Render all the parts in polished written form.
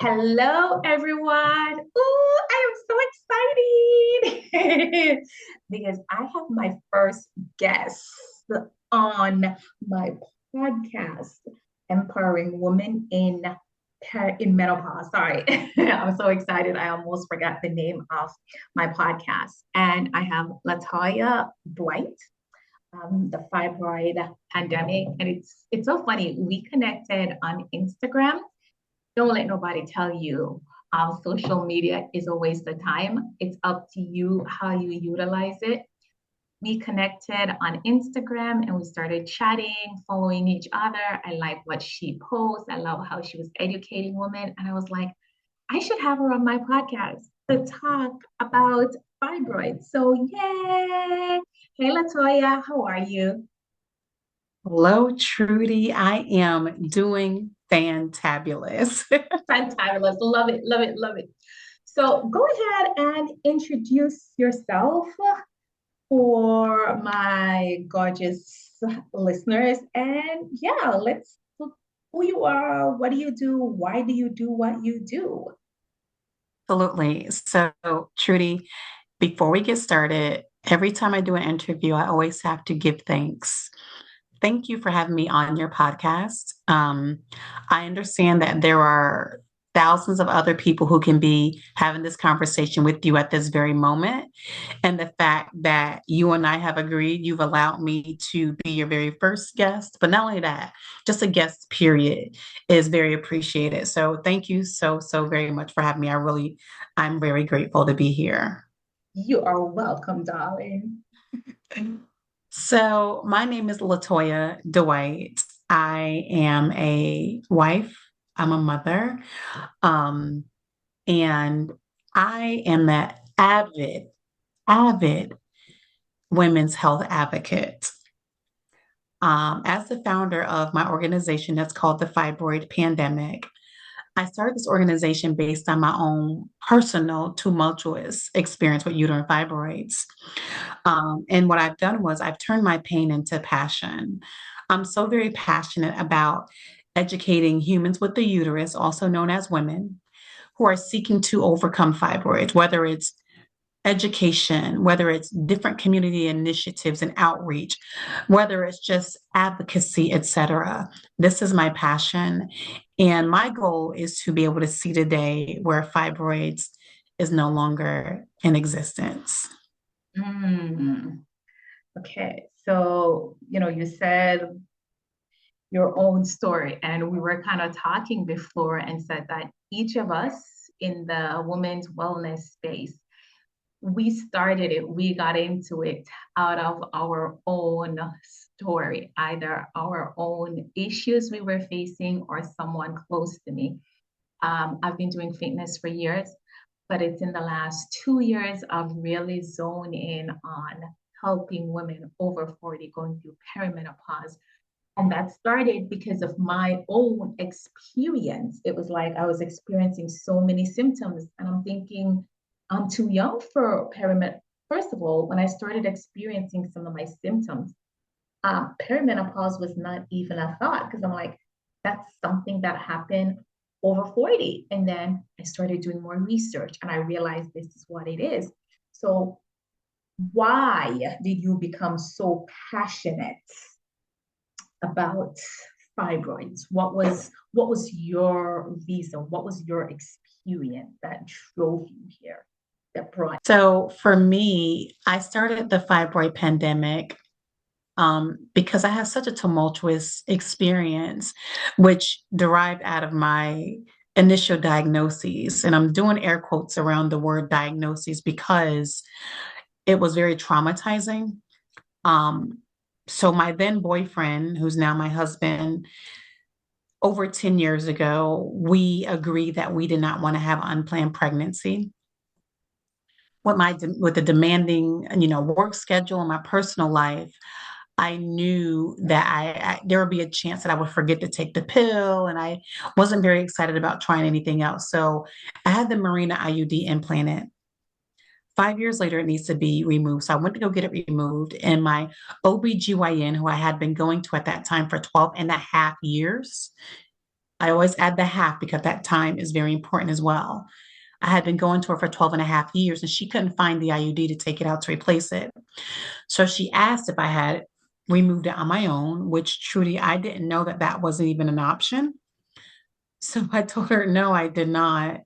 Hello, everyone. Ooh, I am so excited because I have my first guest on my podcast, Empowering Women in Menopause. Sorry, I'm so excited. I almost forgot the name of my podcast. And I have Latoya Dwight, the fibroid pandemic. And it's so funny. We connected on Instagram. Don't let nobody tell you social media is a waste of time. It's up to you how you utilize it. We connected on Instagram and we started chatting, following each other. I like what she posts. I love how she was educating women. And I was like, I should have her on my podcast to talk about fibroids. So, yay. Hey, Latoya, how are you? Hello, Trudy. I am doing fantabulous. Fantabulous. Love it, love it, love it. So go ahead and introduce yourself for my gorgeous listeners. And yeah, let's look who you are, what do you do, why do you do what you do? Absolutely. So, Trudy, before we get started, every time I do an interview, I always have to give thanks. Thank you for having me on your podcast. I understand that there are thousands of other people who can be having this conversation with you at this very moment. And the fact that you and I have agreed, you've allowed me to be your very first guest, but not only that, just a guest period is very appreciated. So thank you so very much for having me. I'm very grateful to be here. You are welcome, darling. So, my name is Latoya Dwight. I am a wife, I'm a mother, um, and I am an avid women's health advocate. As the founder of my organization that's called the Fibroid Pandemic, I started this organization based on my own personal tumultuous experience with uterine fibroids. And what I've done was I've turned my pain into passion. I'm so very passionate about educating humans with the uterus, also known as women, who are seeking to overcome fibroids, whether it's education, whether it's different community initiatives and outreach, whether it's just advocacy, etc. This is my passion. And my goal is to be able to see the day where fibroids is no longer in existence. Mm, okay. So, you said your own story, and we were kind of talking before and said that each of us in the women's wellness space we started it, we got into it out of our own story, either our own issues we were facing or someone close to me. I've been doing fitness for years, but it's in the last 2 years I've really zoned in on helping women over 40 going through perimenopause. And that started because of my own experience. It was like I was experiencing so many symptoms, and I'm thinking, I'm too young for perimenopause. First of all, when I started experiencing some of my symptoms, perimenopause was not even a thought because I'm like, that's something that happened over 40. And then I started doing more research and I realized this is what it is. So, why did you become so passionate about fibroids? What was your reason? What was your experience that drove you here? That brought. So for me, I started the fibroid pandemic because I had such a tumultuous experience, which derived out of my initial diagnoses. And I'm doing air quotes around the word diagnoses because it was very traumatizing. Um, so my then boyfriend, who's now my husband, over 10 years ago, we agreed that we did not want to have unplanned pregnancy. With the demanding, work schedule and my personal life, I knew that there would be a chance that I would forget to take the pill, and I wasn't very excited about trying anything else. So I had the Mirena IUD implanted. 5 years later, it needs to be removed. So I went to go get it removed. And my OBGYN, who I had been going to at that time for 12 and a half years, I always add the half because that time is very important as well. I had been going to her for 12 and a half years and she couldn't find the IUD to take it out to replace it. So she asked if I had removed it on my own, which truly I didn't know that that wasn't even an option. So I told her, no, I did not.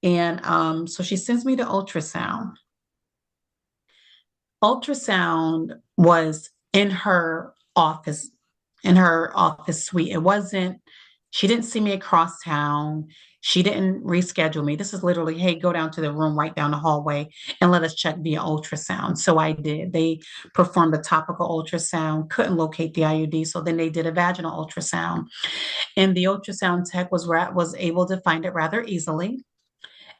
And so she sends me to ultrasound. Ultrasound was in her office suite. It wasn't, she didn't see me across town. She didn't reschedule me. This is literally, hey, go down to the room right down the hallway and let us check via ultrasound. So I did. They performed a topical ultrasound, couldn't locate the IUD. So then they did a vaginal ultrasound. And the ultrasound tech was able to find it rather easily.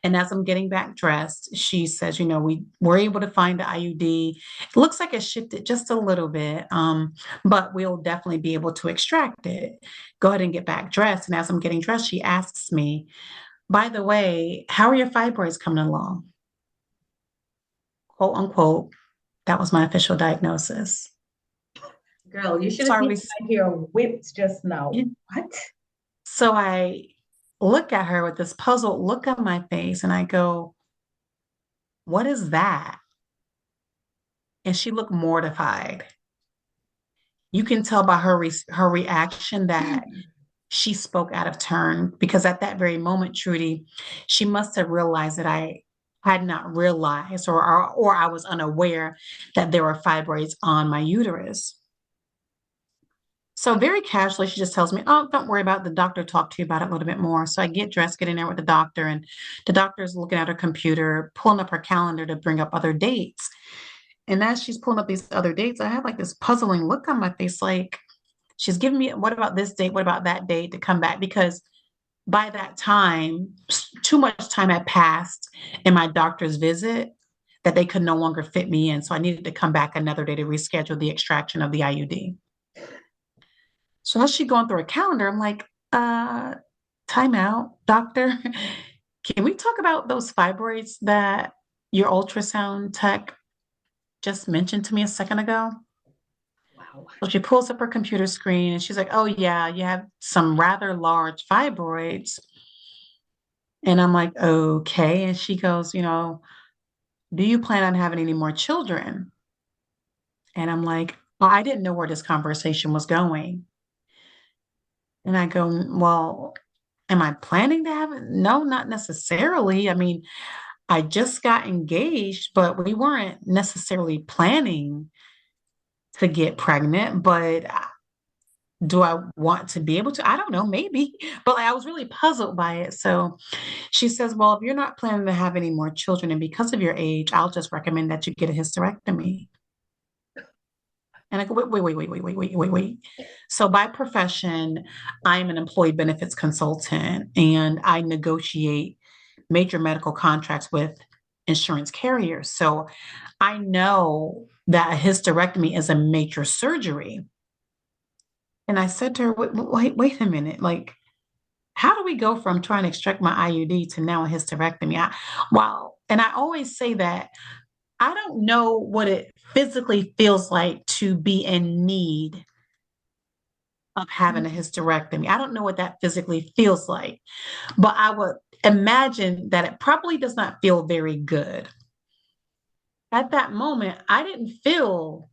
And as I'm getting back dressed, she says, we were able to find the IUD. It looks like it shifted just a little bit, but we'll definitely be able to extract it. Go ahead and get back dressed. And as I'm getting dressed, she asks me, by the way, how are your fibroids coming along? Quote unquote, that was my official diagnosis. Girl, you should So have I, seen re- my hair whipped just now. What? so I look at her with this puzzled look on my face and I go, what is that? And she looked mortified. You can tell by her reaction that she spoke out of turn because at that very moment, Trudy, she must have realized that I had not realized or I was unaware that there were fibroids on my uterus. So very casually, she just tells me, "Oh, don't worry about it. The doctor talked to you about it a little bit more." So I get dressed, get in there with the doctor, and the doctor's looking at her computer, pulling up her calendar to bring up other dates. And as she's pulling up these other dates, I have like this puzzling look on my face, like she's giving me, what about this date? What about that date to come back? Because by that time, too much time had passed in my doctor's visit that they could no longer fit me in. So I needed to come back another day to reschedule the extraction of the IUD. So as she going through her calendar, I'm like, time out, doctor. Can we talk about those fibroids that your ultrasound tech just mentioned to me a second ago? Wow. So she pulls up her computer screen and she's like, oh, yeah, you have some rather large fibroids. And I'm like, okay. And she goes, do you plan on having any more children? And I'm like, well, I didn't know where this conversation was going. And I go, well, am I planning to have it? No, not necessarily. I mean, I just got engaged, but we weren't necessarily planning to get pregnant. But do I want to be able to? I don't know, maybe. But like, I was really puzzled by it. So she says, well, if you're not planning to have any more children and because of your age, I'll just recommend that you get a hysterectomy. And I go, wait. So by profession, I'm an employee benefits consultant and I negotiate major medical contracts with insurance carriers. So I know that a hysterectomy is a major surgery. And I said to her, wait a minute, like, how do we go from trying to extract my IUD to now a hysterectomy? And I always say that I don't know what it physically feels like to be in need of having a hysterectomy. I don't know what that physically feels like, but I would imagine that it probably does not feel very good. At that moment, I didn't feel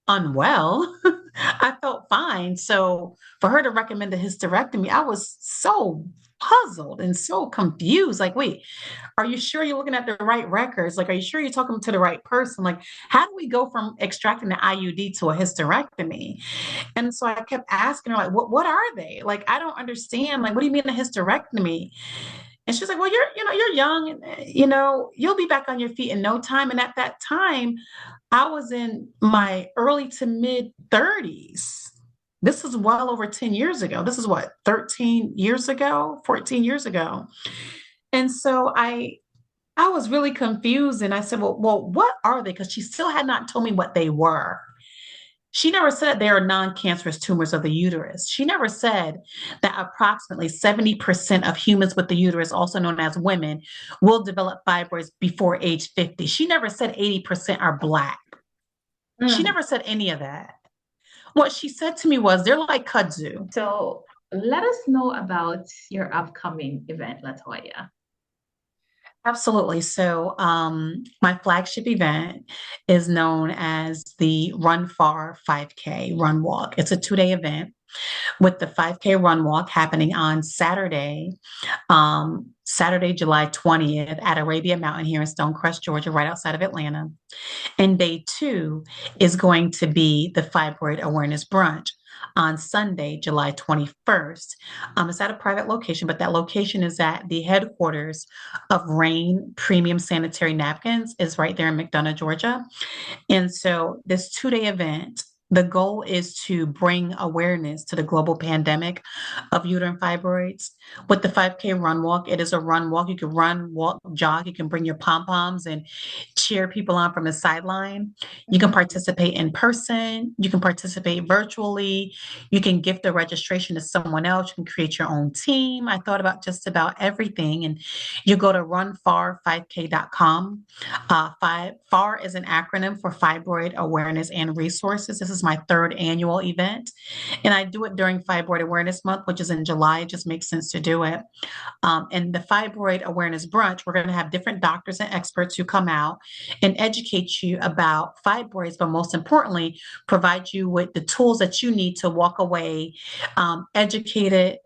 unwell. I felt fine. So for her to recommend a hysterectomy, I was so puzzled and so confused. Like, wait, are you sure you're looking at the right records? Like, are you sure you're talking to the right person? Like, how do we go from extracting the IUD to a hysterectomy? And so I kept asking her, like, what are they? Like, I don't understand. Like, what do you mean a hysterectomy? And she's like, well, you're young and, you'll be back on your feet in no time. And at that time, I was in my early to mid 30s. This is well over 10 years ago. This is what, 13 years ago, 14 years ago. And so I was really confused and I said, well, what are they? Because she still had not told me what they were. She never said they are non-cancerous tumors of the uterus. She never said that approximately 70% of humans with the uterus, also known as women, will develop fibroids before age 50. She never said 80% are Black. She Mm. never said any of that. What she said to me was, they're like kudzu. So let us know about your upcoming event, Latoya. Absolutely. So, my flagship event is known as the Run Far 5K Run Walk. It's a 2 day event with the 5K Run Walk happening on Saturday, July 20th at Arabia Mountain here in Stonecrest, Georgia, right outside of Atlanta. And day two is going to be the Fibroid Awareness Brunch on Sunday, July 21st. It's at a private location, but that location is at the headquarters of Rain Premium Sanitary Napkins, is right there in McDonough, Georgia. And so this 2 day event, the goal is to bring awareness to the global pandemic of uterine fibroids. With the 5K run walk, it is a run walk. You can run, walk, jog. You can bring your pom poms and cheer people on from the sideline. You can participate in person. You can participate virtually. You can gift the registration to someone else. You can create your own team. I thought about just about everything. And you go to runfar5k.com. FAR is an acronym for Fibroid Awareness and Resources. This is my third annual event, and I do it during Fibroid Awareness Month, which is in July. It just makes sense to do it. And the Fibroid Awareness Brunch, we're going to have different doctors and experts who come out and educate you about fibroids, but most importantly, provide you with the tools that you need to walk away educated,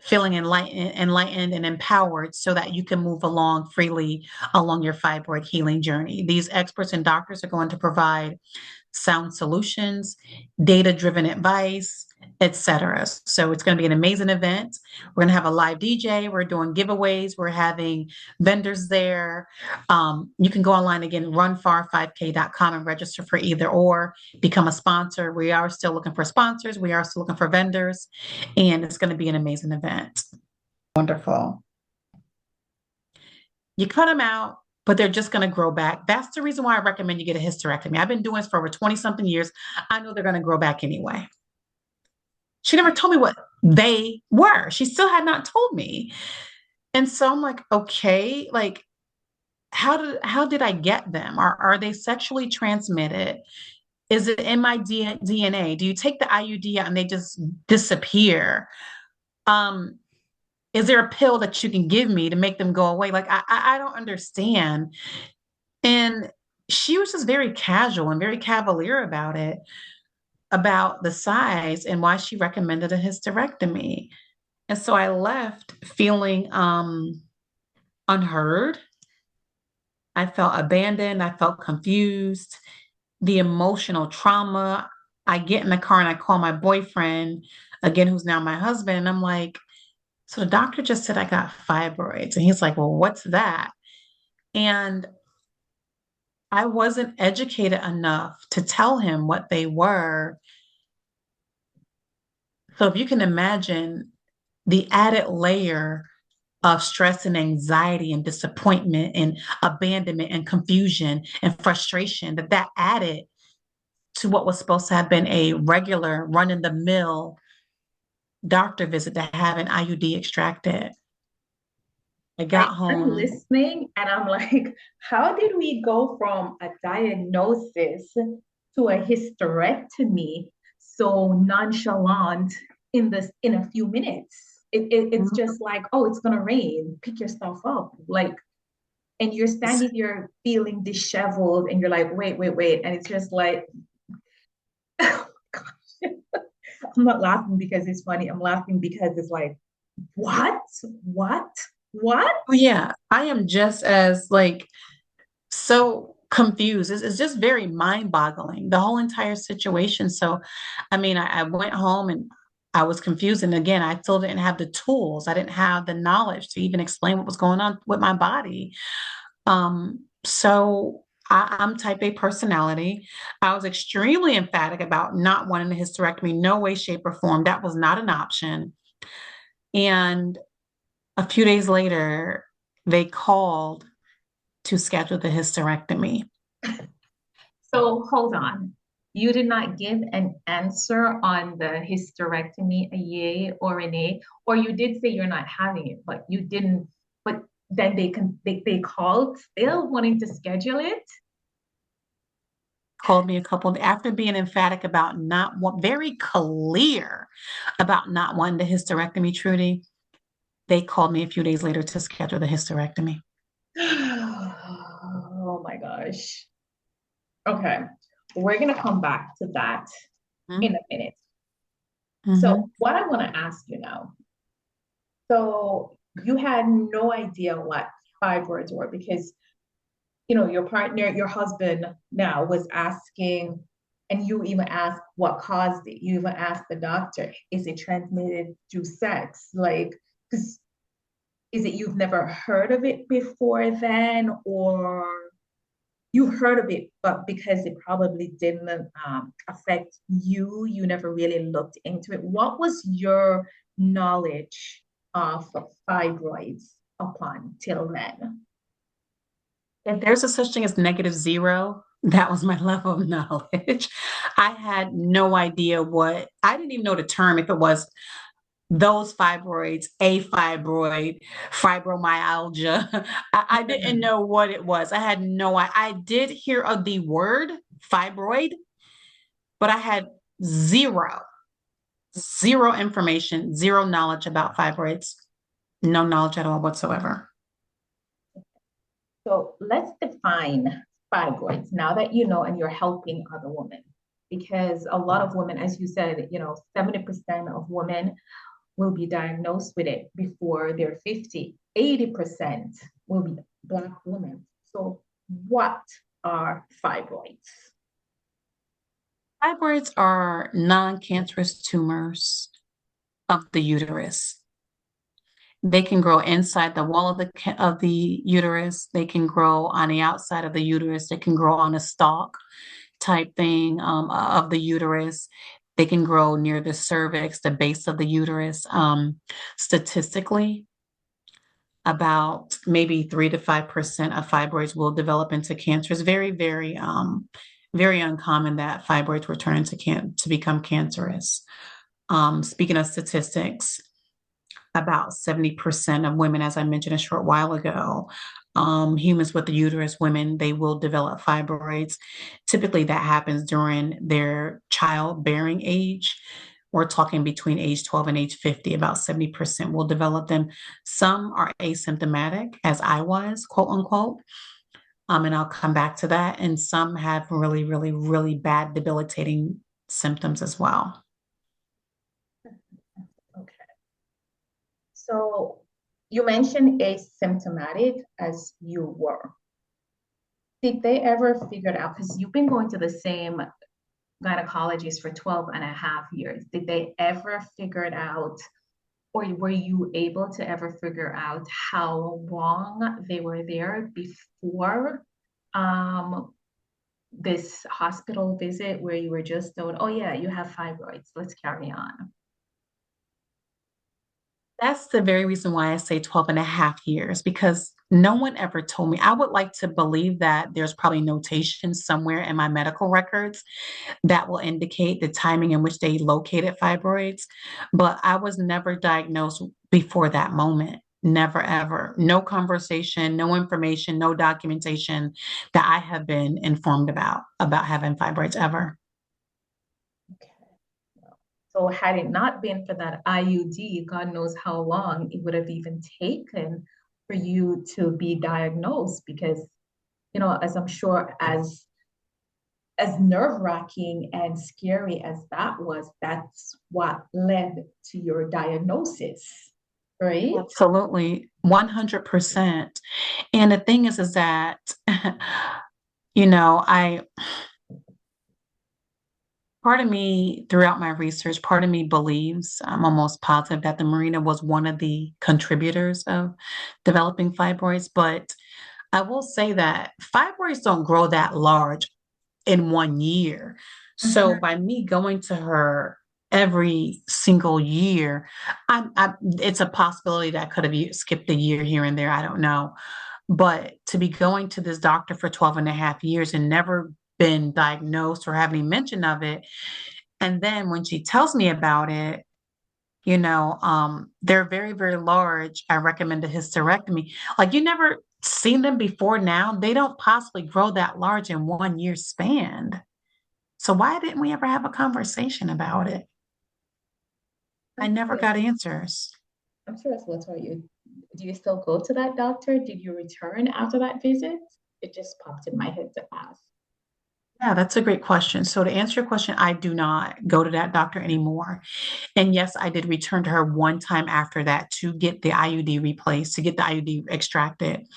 feeling enlightened and empowered so that you can move along freely along your fibroid healing journey. These experts and doctors are going to provide sound solutions, data-driven advice, etc. So it's going to be an amazing event. We're going to have a live DJ. We're doing giveaways. We're having vendors there. You can go online again, runfar5k.com and register for either or, become a sponsor. We are still looking for sponsors. We are still looking for vendors, and it's going to be an amazing event. Wonderful. You cut them out, but they're just going to grow back. That's the reason why I recommend you get a hysterectomy. I've been doing this for over 20 something years. I know they're going to grow back anyway. She never told me what they were. She still had not told me. And so I'm like, okay, like how did I get them? Are they sexually transmitted? Is it in my DNA? Do you take the IUD out and they just disappear? Is there a pill that you can give me to make them go away? Like I don't understand. And she was just very casual and very cavalier about it, about the size and why she recommended a hysterectomy. And so I left feeling unheard. I felt abandoned. I felt confused. The emotional trauma. I get in the car and I call my boyfriend, again, who's now my husband. And I'm like, so the doctor just said I got fibroids. And he's like, well, what's that? And I wasn't educated enough to tell him what they were. So if you can imagine the added layer of stress and anxiety and disappointment and abandonment and confusion and frustration that added to what was supposed to have been a regular run-in-the-mill doctor visit to have an IUD extracted. I got I'm home. listening and I'm like, how did we go from a diagnosis to a hysterectomy so nonchalant in a few minutes? It's just like, oh, it's gonna rain. Pick your stuff up. Like, and you're standing here feeling disheveled and you're like, wait. And it's just like, oh, gosh. I'm not laughing because it's funny. I'm laughing because it's like, what? What? What? Oh, yeah, I am just as like so confused. It's just very mind-boggling, the whole entire situation. So, I mean, I went home and I was confused. And again, I still didn't have the tools. I didn't have the knowledge to even explain what was going on with my body. So I'm type A personality. I was extremely emphatic about not wanting a hysterectomy, no way, shape, or form. That was not an option. And a few days later, they called to schedule the hysterectomy. So hold on. You did not give an answer on the hysterectomy, a yay or a nay, or you did say you're not having it, but you didn't. But then they called still wanting to schedule it. called me a couple after being emphatic about not want, very clear about not wanting the hysterectomy, Trudy. They called me a few days later to schedule the hysterectomy. Oh my gosh. Okay. We're going to come back to that in a minute. So, Mm-hmm. what I want to ask you now. So, you had no idea what fibroids were because, your partner, your husband now was asking, and you even asked what caused it. You even asked the doctor, is it transmitted through sex? Like, because is it you've never heard of it before then, or you heard of it, but because it probably didn't affect you, you never really looked into it. What was your knowledge of fibroids upon till then? If there's a such thing as -0, that was my level of knowledge. I had no idea I didn't even know the term, if it was those fibroids, a fibroid, fibromyalgia. I didn't know what it was. I had I did hear of the word fibroid, but I had zero, zero information, zero knowledge about fibroids, no knowledge at all whatsoever. So let's define fibroids now that you know and you're helping other women. Because a lot of women, as you said, 70% of women will be diagnosed with it before they're 50. 80% will be Black women. So, what are fibroids? Fibroids are non-cancerous tumors of the uterus. They can grow inside the wall of the uterus. They can grow on the outside of the uterus. They can grow on a stalk type thing of the uterus. They can grow near the cervix, the base of the uterus. Statistically, about maybe 3 to 5% of fibroids will develop into cancer. It's very, very, very uncommon that fibroids will turn to become cancerous. Speaking of statistics, about 70% of women, as I mentioned a short while ago, humans with the uterus, women, they will develop fibroids. Typically, that happens during their childbearing age. We're talking between age 12 and age 50, about 70% will develop them. Some are asymptomatic, as I was, quote unquote. And I'll come back to that. And some have really, really, really bad, debilitating symptoms as well. Okay. So, you mentioned asymptomatic as you were. Did they ever figure it out? Because you've been going to the same gynecologist for 12 and a half years. Did they ever figure it out? Or were you able to ever figure out how long they were there before this hospital visit where you were just told, oh, yeah, you have fibroids. Let's carry on. That's the very reason why I say 12 and a half years, because no one ever told me. I would like to believe that there's probably notation somewhere in my medical records that will indicate the timing in which they located fibroids, but I was never diagnosed before that moment. Never, ever. No conversation, no information, no documentation that I have been informed about having fibroids ever. Okay. So had it not been for that IUD, God knows how long it would have even taken for you to be diagnosed because, as I'm sure as nerve-wracking and scary as that was, that's what led to your diagnosis, right? Absolutely, 100%. And the thing is that, you know, I part of me throughout my research, part of me believes, I'm almost positive that the Marina was one of the contributors of developing fibroids. But I will say that fibroids don't grow that large in 1 year. So Mhm. by me going to her every single year, it's a possibility that I could have skipped a year here and there. I don't know. But to be going to this doctor for 12 and a half years and never been diagnosed or have any mention of it. And then when she tells me about it, they're very, very large. I recommend a hysterectomy. Like you never seen them before now. They don't possibly grow that large in 1 year span. So why didn't we ever have a conversation about it? I I'm never curious. got answers. I'm curious, Latoya, do you still go to that doctor? Did you return after that visit? It just popped in my head to ask. Yeah, that's a great question. So to answer your question, I do not go to that doctor anymore. And yes, I did return to her one time after that to get the IUD replaced, to get the IUD extracted.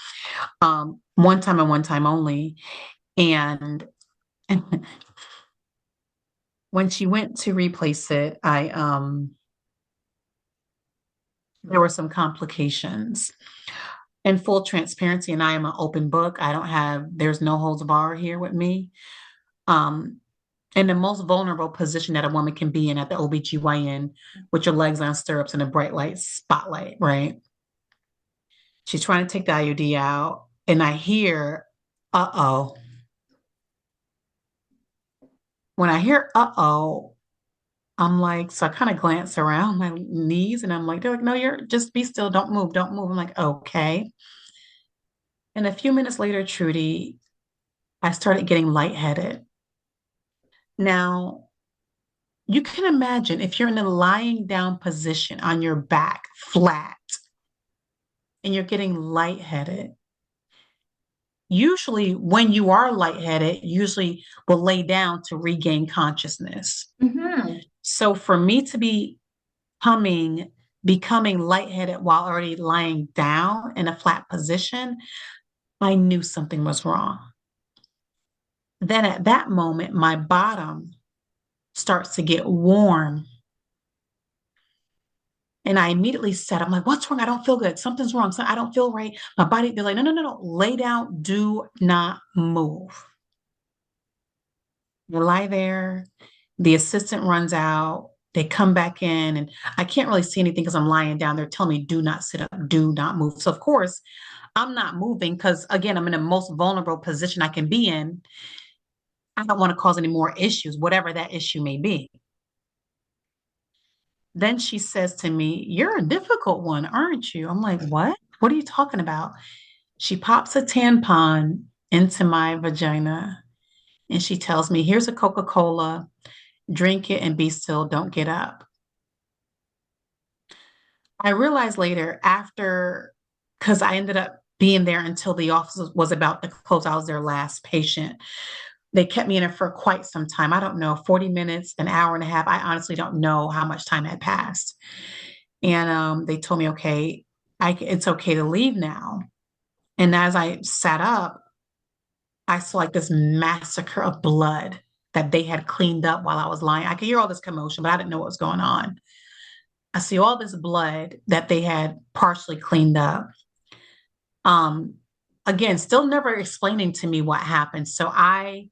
One time and one time only. And when she went to replace it, I there were some complications. In full transparency, and I am an open book. There's no holds bar here with me. Um, in the most vulnerable position that a woman can be in at the OBGYN with your legs on stirrups and a bright light spotlight, right? She's trying to take the IUD out, and I hear, uh-oh. When I hear, uh-oh, I'm like, so I kind of glance around my knees and I'm like, they're like, no, you're just be still, don't move, don't move. I'm like, okay. And a few minutes later, Trudy, I started getting lightheaded. Now, you can imagine if you're in a lying down position on your back, flat, and you're getting lightheaded. Usually, when you are lightheaded, usually will lay down to regain consciousness. Mm-hmm. So for me to be becoming lightheaded while already lying down in a flat position, I knew something was wrong. Then at that moment, my bottom starts to get warm. And I immediately said, I'm like, what's wrong? I don't feel good. Something's wrong. So I don't feel right. My body, they're like, no, no, no, no. Lay down. Do not move. You lie there. The assistant runs out. They come back in, and I can't really see anything because I'm lying down. They're telling me, do not sit up, do not move. So, of course, I'm not moving because, again, I'm in the most vulnerable position I can be in. I don't want to cause any more issues, whatever that issue may be. Then she says to me, you're a difficult one, aren't you? I'm like, what? What are you talking about? She pops a tampon into my vagina and she tells me, here's a Coca-Cola, drink it and be still, don't get up. I realized later after, because I ended up being there until the office was about to close. I was their last patient. They kept me in it for quite some time. I don't know, 40 minutes, an hour and a half. I honestly don't know how much time had passed. And they told me, okay, it's okay to leave now. And as I sat up, I saw like this massacre of blood that they had cleaned up while I was lying. I could hear all this commotion, but I didn't know what was going on. I see all this blood that they had partially cleaned up. Um, Again, still never explaining to me what happened. So I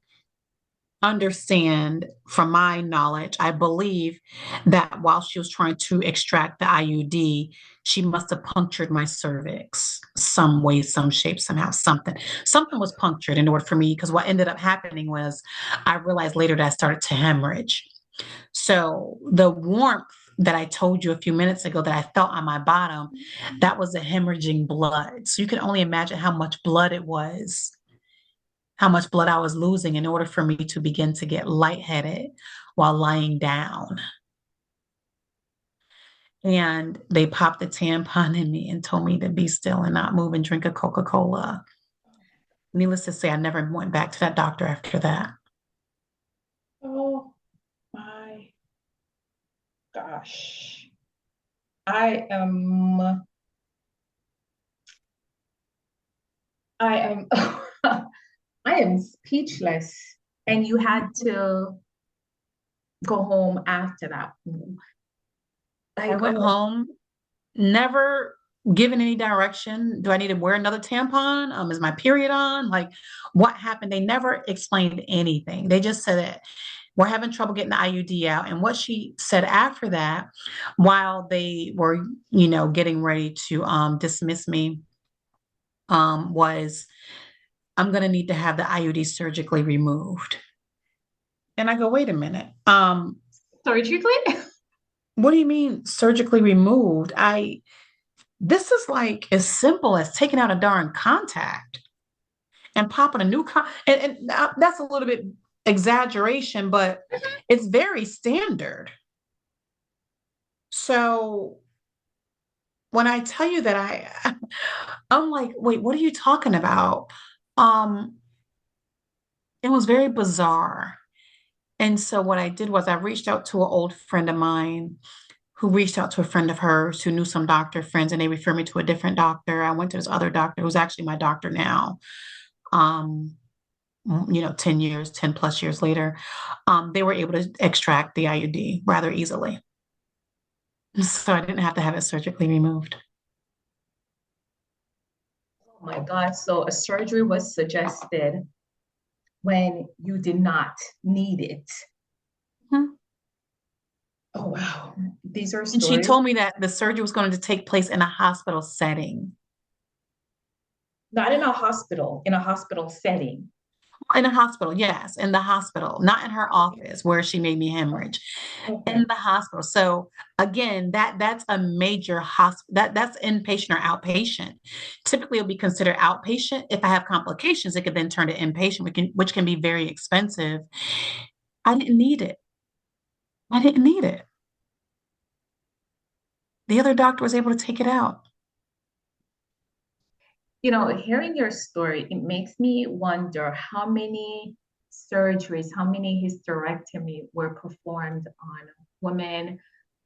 understand from my knowledge, I believe that while she was trying to extract the IUD, she must have punctured my cervix some way, some shape, somehow, something. Something was punctured in order for me, because what ended up happening was I realized later that I started to hemorrhage. So the warmth that I told you a few minutes ago that I felt on my bottom, that was the hemorrhaging blood. So you can only imagine how much blood it was, how much blood I was losing in order for me to begin to get lightheaded while lying down. And they popped the tampon in me and told me to be still and not move and drink a Coca-Cola. Needless to say, I never went back to that doctor after that. Oh my gosh. I am I am I am speechless. And you had to go home after that. I Like, went home, never given any direction. Do I need to wear another tampon? Is my period on? Like, what happened? They never explained anything. They just said that we're having trouble getting the IUD out. And what she said after that, while they were, getting ready to dismiss me, was I'm going to need to have the IUD surgically removed. And I go, wait a minute. surgically? What do you mean surgically removed? This is like as simple as taking out a darn contact and popping a new and that's a little bit exaggeration, but it's very standard. So when I tell you that I'm like, wait, what are you talking about? Um, it was very bizarre. And so what I did was I reached out to an old friend of mine who reached out to a friend of hers who knew some doctor friends, and they referred me to a different doctor. I went to this other doctor who's actually my doctor now. Um, 10 years, 10 plus years later, they were able to extract the IUD rather easily. So I didn't have to have it surgically removed. Oh my God. So a surgery was suggested when you did not need it. Mhm. Oh, wow. These are And she stories. told me that the surgery was going to take place in a hospital setting. Not in a hospital setting. In a hospital, yes, in the hospital, not in her office where she made me hemorrhage. In Okay. the hospital. So again, that's a major hospital that's inpatient or outpatient. Typically, it'll be considered outpatient. If I have complications, it could then turn to inpatient, which can be very expensive. I didn't need it. I didn't need it. The other doctor was able to take it out. Hearing your story, it makes me wonder how many surgeries, how many hysterectomy were performed on women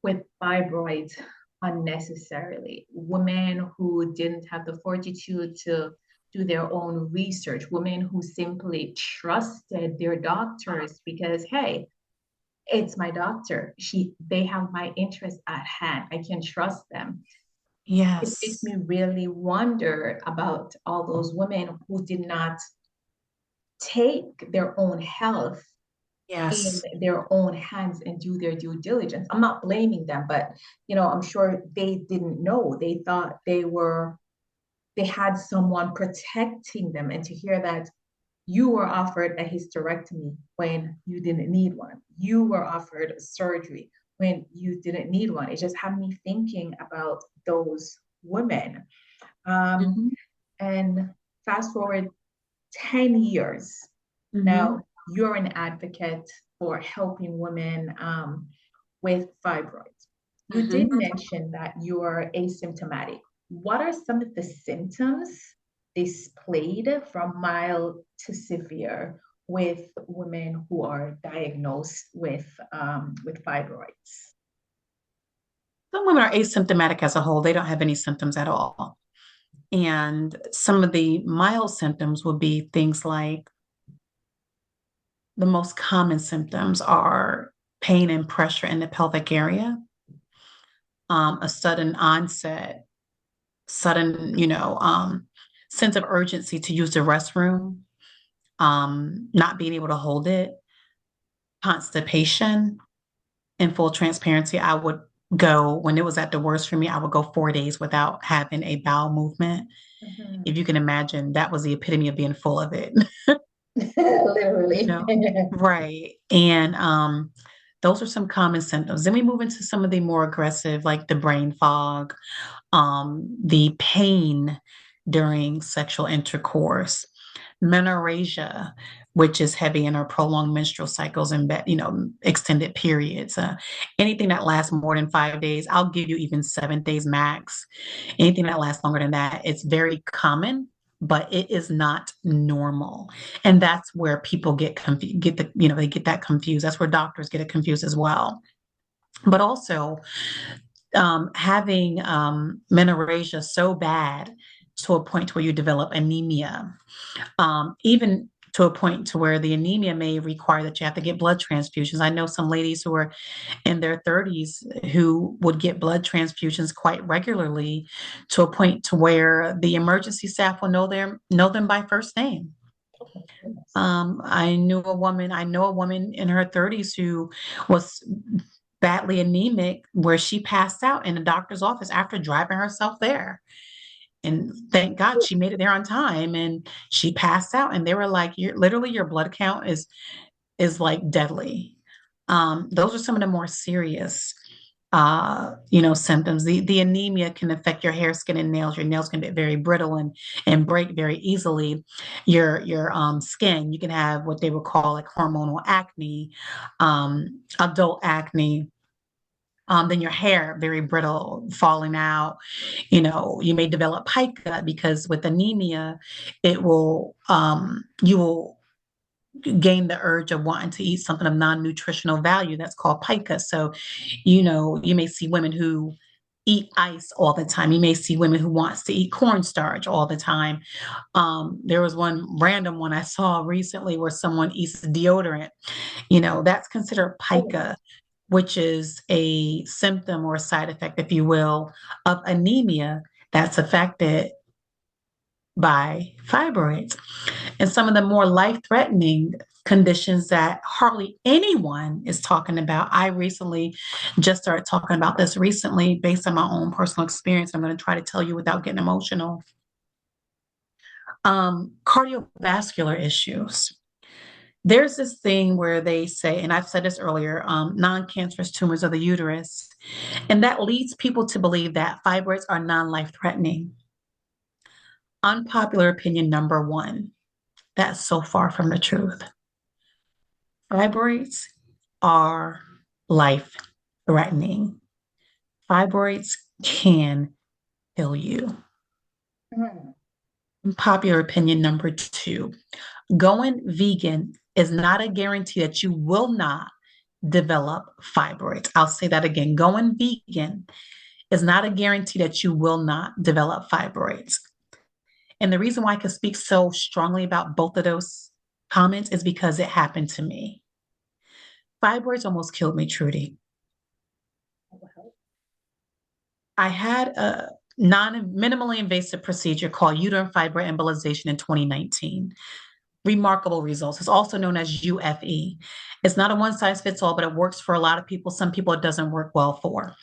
with fibroids unnecessarily, women who didn't have the fortitude to do their own research, women who simply trusted their doctors because, hey, it's my doctor. They have my interest at hand. I can trust them. It makes Yes. me really wonder about all those women who did not take their own health in Yes. their own hands and do their due diligence. I'm not blaming them, but I'm sure they didn't know. They thought they had someone protecting them, and to hear that you were offered a hysterectomy when you didn't need one. You were offered surgery when you didn't need one. It just had me thinking about those women. Um, Hmm. and fast forward 10 years. Hmm. Now, you're an advocate for helping women with fibroids. You did Hmm. mention that you're asymptomatic. What are some of the symptoms displayed from mild to severe with women who are diagnosed with fibroids? Some women are asymptomatic as a whole. They don't have any symptoms at all. And some of the mild symptoms would be things like the most common symptoms are pain and pressure in the pelvic area, a sudden onset, sudden, sense of urgency to use the restroom, not being able to hold it, constipation. In full transparency, I would go, when it was at the worst for me, I would go 4 days without having a bowel movement. If Mhm. you can imagine, that was the epitome of being full of it. Literally. Right. And those are some common symptoms. Then we move into some of the more aggressive, like the brain fog, the pain during sexual intercourse, menorrhagia, which is heavy in our prolonged menstrual cycles and extended periods. Anything that lasts more than 5 days, I'll give you even 7 days max. Anything that lasts longer than that, it's very common, but it is not normal. And that's where people get confused, they get that confused. That's where doctors get it confused as well. But also, having menorrhagia so bad to a point where you develop anemia, even to a point to where the anemia may require that you have to get blood transfusions. I know some ladies who are in their 30s who would get blood transfusions quite regularly to a point to where the emergency staff will know them by first name. I know a woman in her 30s who was badly anemic where she passed out in the doctor's office after driving herself there. And thank God she made it there on time and she passed out. And they were like, your blood count is like deadly. Those are some of the more serious. symptoms. The anemia can affect your hair, skin, and nails. Your nails can be very brittle and break very easily. Your skin, you can have what they would call like hormonal acne, adult acne. Then your hair very brittle, falling out. You may develop pica because with anemia, it will you will gain the urge of wanting to eat something of non-nutritional value that's called pica. So, you may see women who eat ice all the time. You may see women who wants to eat cornstarch all the time. There was one random one I saw recently where someone eats deodorant. That's considered Oh, pica, which is a symptom or a side effect, if you will, of anemia that's affected by fibroids. And some of the more life-threatening conditions that hardly anyone is talking about. I recently just started talking about this recently based on my own personal experience. I'm going to try to tell you without getting emotional. Cardiovascular issues. There's this thing where they say, and I've said this earlier, non-cancerous tumors of the uterus, and that leads people to believe that fibroids are non-life threatening. Unpopular opinion number one. That's so far from the truth. Fibroids are life threatening. Fibroids can kill you. mhm. Unpopular opinion number two. Going vegan is not a guarantee that you will not develop fibroids. I'll say that again. Going vegan is not a guarantee that you will not develop fibroids. And the reason why I can speak so strongly about both of those comments is because it happened to me. Fibroids almost killed me, Trudy. I had a minimally invasive procedure called uterine fibroid embolization in 2019. Remarkable results. It's also known as UFE. It's not a one size fits all, but it works for a lot of people. Some people it doesn't work well for.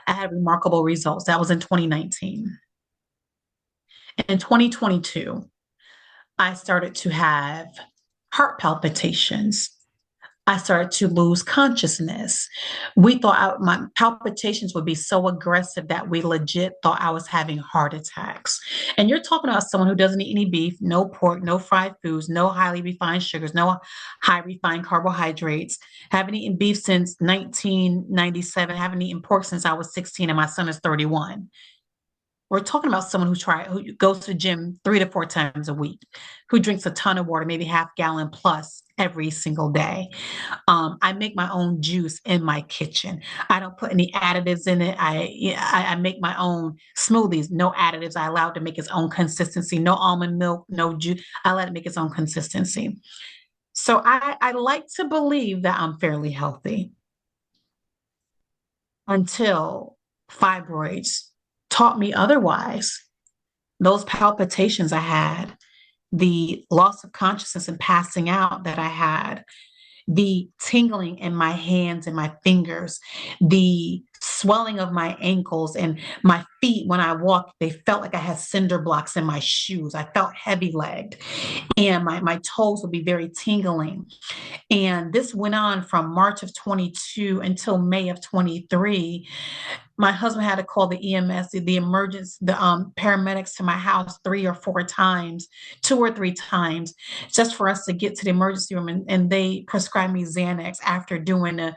I had remarkable results. That was in 2019. In 2022, I started to have heart palpitations. I started to lose consciousness. We thought my palpitations would be so aggressive that we legit thought I was having heart attacks. And you're talking about someone who doesn't eat any beef, no pork, no fried foods, no highly refined sugars, no high refined carbohydrates. Haven't eaten beef since 1997. Haven't eaten pork since I was 16 and my son is 31. We're talking about someone who goes to the gym 3 to 4 times a week, who drinks a ton of water, maybe half gallon plus every single day. I make my own juice in my kitchen. I don't put any additives in it. I make my own smoothies, no additives. I allow it to make its own consistency. No almond milk, no juice. I let it make its own consistency. So I like to believe that I'm fairly healthy until fibroids taught me otherwise. Those palpitations I had, the loss of consciousness and passing out that I had, the tingling in my hands and my fingers, the swelling of my ankles and my feet when I walked, they felt like I had cinder blocks in my shoes. I felt heavy legged and my toes would be very tingling. And this went on from March of 22 until May of 23. My husband had to call the EMS, the emergency, the paramedics to my house 3 or 4 times, 2 or 3 times, just for us to get to the emergency room. And they prescribed me Xanax after doing a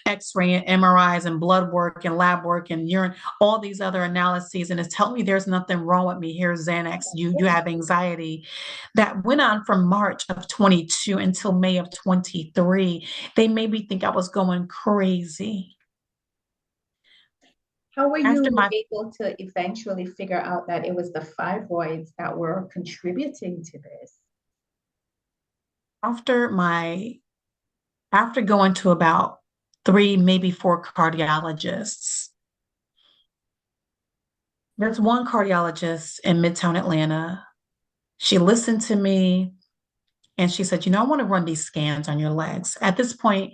X-ray and MRIs and blood work and lab work and urine, all these other analyses. And it's telling me there's nothing wrong with me. Here's Xanax. You have anxiety. That went on from March of 22 until May of 23. They made me think I was going crazy. How were After you my able to eventually figure out that it was the fibroids that were contributing to this? after my after going to about 3, maybe 4 cardiologists, there's one cardiologist in Midtown Atlanta. She listened to me and she said, I want to run these scans on your legs. At this point,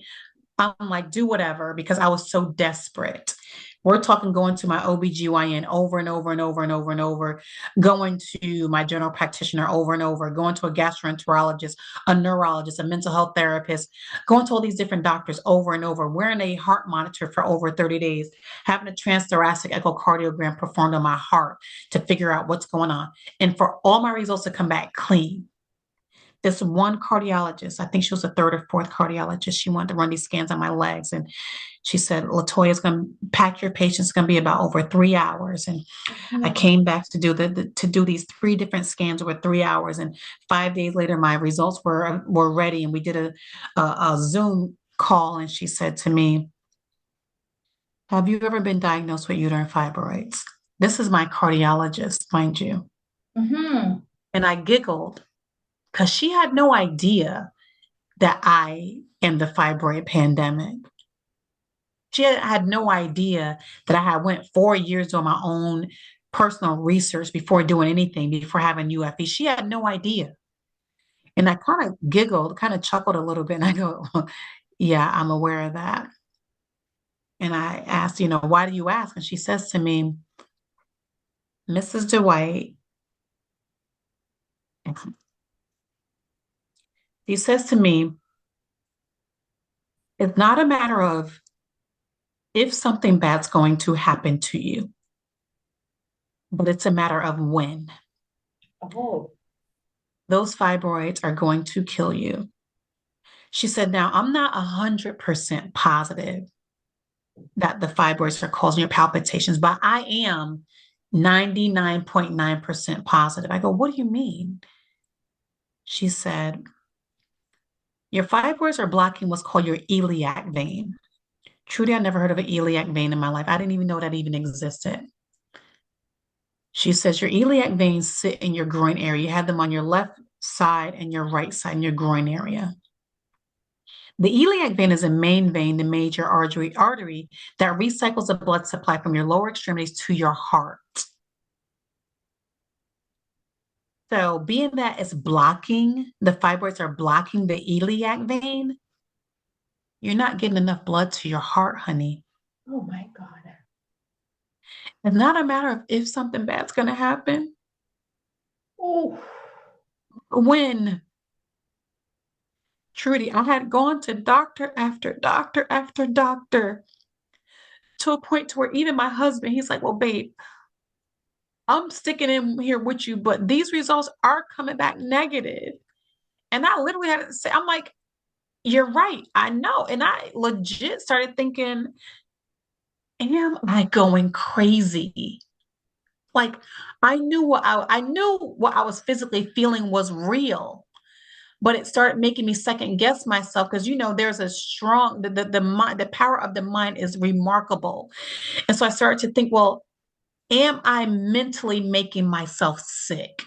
I'm like, do whatever because I was so desperate. We're talking going to my OBGYN over and over and over and over and over, going to my general practitioner over and over, going to a gastroenterologist, a neurologist, a mental health therapist, going to all these different doctors over and over, wearing a heart monitor for over 30 days, having a transthoracic echocardiogram performed on my heart to figure out what's going on. And for all my results to come back clean. This one cardiologist, I think she was the third or fourth cardiologist, she wanted to run these scans on my legs. And she said, Latoya is going to pack your patients going to be about over 3 hours. And I came back to do to do these 3 different scans over 3 hours. And 5 days later, my results were ready. And we did a Zoom call. And she said to me, have you ever been diagnosed with uterine fibroids? This is my cardiologist, mind you. Mm-hmm. And I giggled because she had no idea that I am the fibroid pandemic. She had no idea that I had went 4 years doing my own personal research before doing anything, before having UFE. She had no idea. And I kind of giggled, kind of chuckled a little bit. And I go, yeah, I'm aware of that. And I asked, why do you ask? And she says to me, Mrs. Dwight, she says to me, it's not a matter of if something bad's going to happen to you, but it's a matter of when. Oh. Those fibroids are going to kill you. She said, now I'm not 100% positive that the fibroids are causing your palpitations, but I am 99.9% positive. I go, what do you mean? She said, your fibroids are blocking what's called your iliac vein. Trudy, I never heard of an iliac vein in my life. I didn't even know that even existed. She says your iliac veins sit in your groin area. You have them on your left side and your right side in your groin area. The iliac vein is a main vein, the major artery that recycles the blood supply from your lower extremities to your heart. So being that it's blocking, the fibroids are blocking the iliac vein, you're not getting enough blood to your heart, honey. Oh my God. It's not a matter of if something bad's going to happen. Oh. When, Trudy, I had gone to doctor after doctor after doctor to a point to where even my husband, he's like, well, babe, I'm sticking in here with you, but these results are coming back negative. And I literally had to say, I'm like, you're right. I know. And I legit started thinking, am I going crazy? Like I knew what I was physically feeling was real, but it started making me second guess myself because there's a strong the mind, the power of the mind is remarkable. And so I started to think, well, am I mentally making myself sick?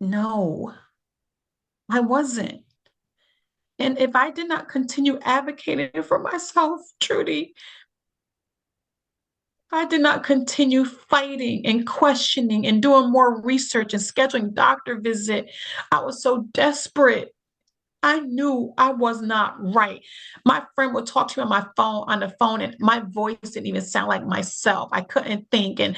No, I wasn't. And if I did not continue advocating for myself, Trudy, I did not continue fighting and questioning and doing more research and scheduling doctor visit. I was so desperate. I knew I was not right. My friend would talk to me on the phone, and my voice didn't even sound like myself. I couldn't think. And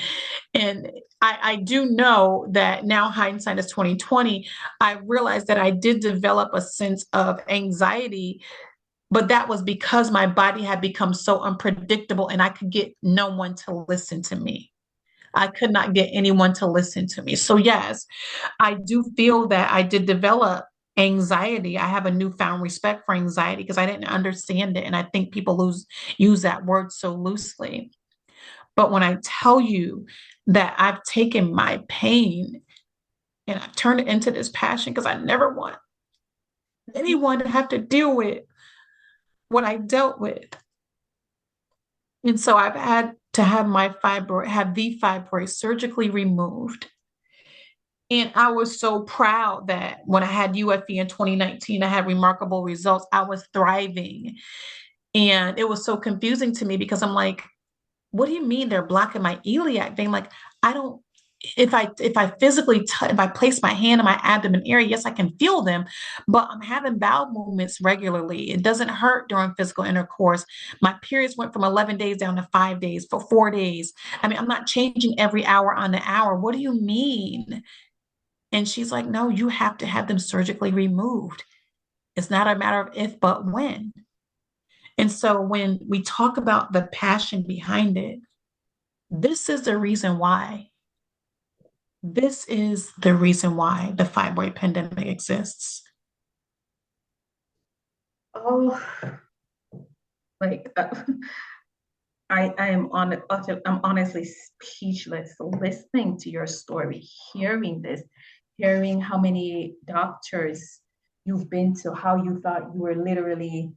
I do know that now hindsight is 2020. I realized that I did develop a sense of anxiety, but that was because my body had become so unpredictable and I could get no one to listen to me. I could not get anyone to listen to me. So yes, I do feel that I did develop anxiety. I have a newfound respect for anxiety because I didn't understand it. And I think people use that word so loosely. But when I tell you that I've taken my pain and I've turned it into this passion because I never want anyone to have to deal with what I dealt with. And so I've had to have the fibroid surgically removed. And I was so proud that when I had UFE in 2019, I had remarkable results. I was thriving. And it was so confusing to me because I'm like, what do you mean they're blocking my iliac vein? Like, I don't if I physically if I place my hand on my abdomen area, yes, I can feel them, but I'm having bowel movements regularly. It doesn't hurt during physical intercourse. My periods went from 11 days down to 5 days for 4 days. I mean, I'm not changing every hour on the hour. What do you mean? And she's like, no, you have to have them surgically removed. It's not a matter of if, but when. And so when we talk about the passion behind it, this is the reason why. This is the reason why the fibroid pandemic exists. Oh, like I am I'm honestly speechless listening to your story, hearing this, hearing how many doctors you've been to, how you thought you were literally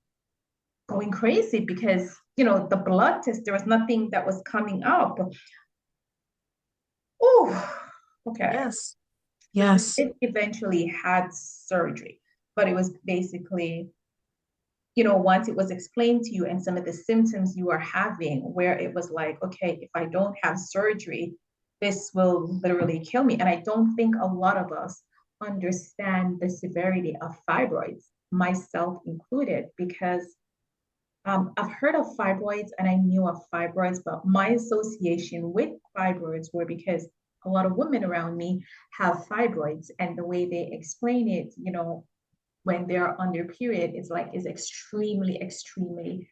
going crazy because the blood test, there was nothing that was coming up. Oh, okay. Yes. So you Yes. did eventually had surgery, but it was basically, once it was explained to you and some of the symptoms you are having, where it was like, okay, if I don't have surgery, this will literally kill me. And I don't think a lot of us understand the severity of fibroids, myself included, because I've heard of fibroids and I knew of fibroids, but my association with fibroids were because a lot of women around me have fibroids, and the way they explain it, when they're on their period, it's like is extremely, extremely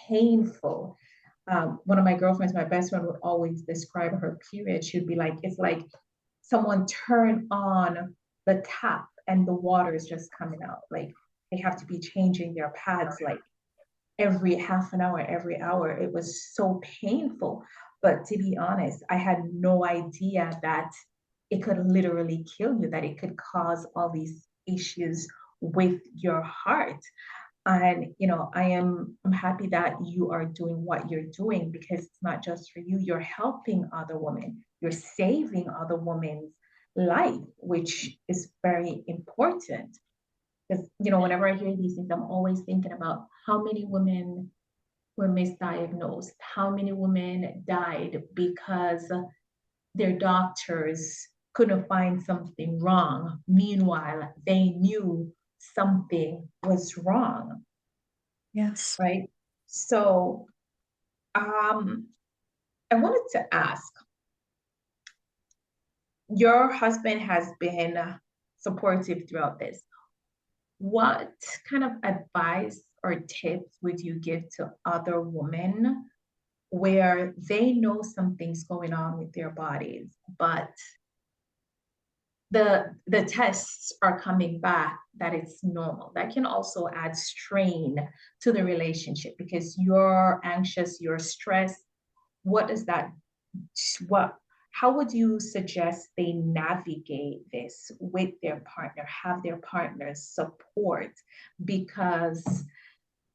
painful. One of my girlfriends, my best friend, would always describe her period. She'd be like, it's like someone turned on the tap and the water is just coming out. Like they have to be changing their pads like every half an hour, every hour. It was so painful. But to be honest, I had no idea that it could literally kill you, that it could cause all these issues with your heart. And I'm happy that you are doing what you're doing, because it's not just for you, you're helping other women, you're saving other women's life, which is very important. Because, whenever I hear these things, I'm always thinking about how many women were misdiagnosed, how many women died because their doctors couldn't find something wrong. Meanwhile, they knew something was wrong, Yes. right? So, I wanted to ask, your husband has been supportive throughout this. What kind of advice or tips would you give to other women where they know something's going on with their bodies, but the tests are coming back that it's normal? That can also add strain to the relationship because you're anxious, you're stressed. What does that what how would you suggest they navigate this with their partner, have their partners support? Because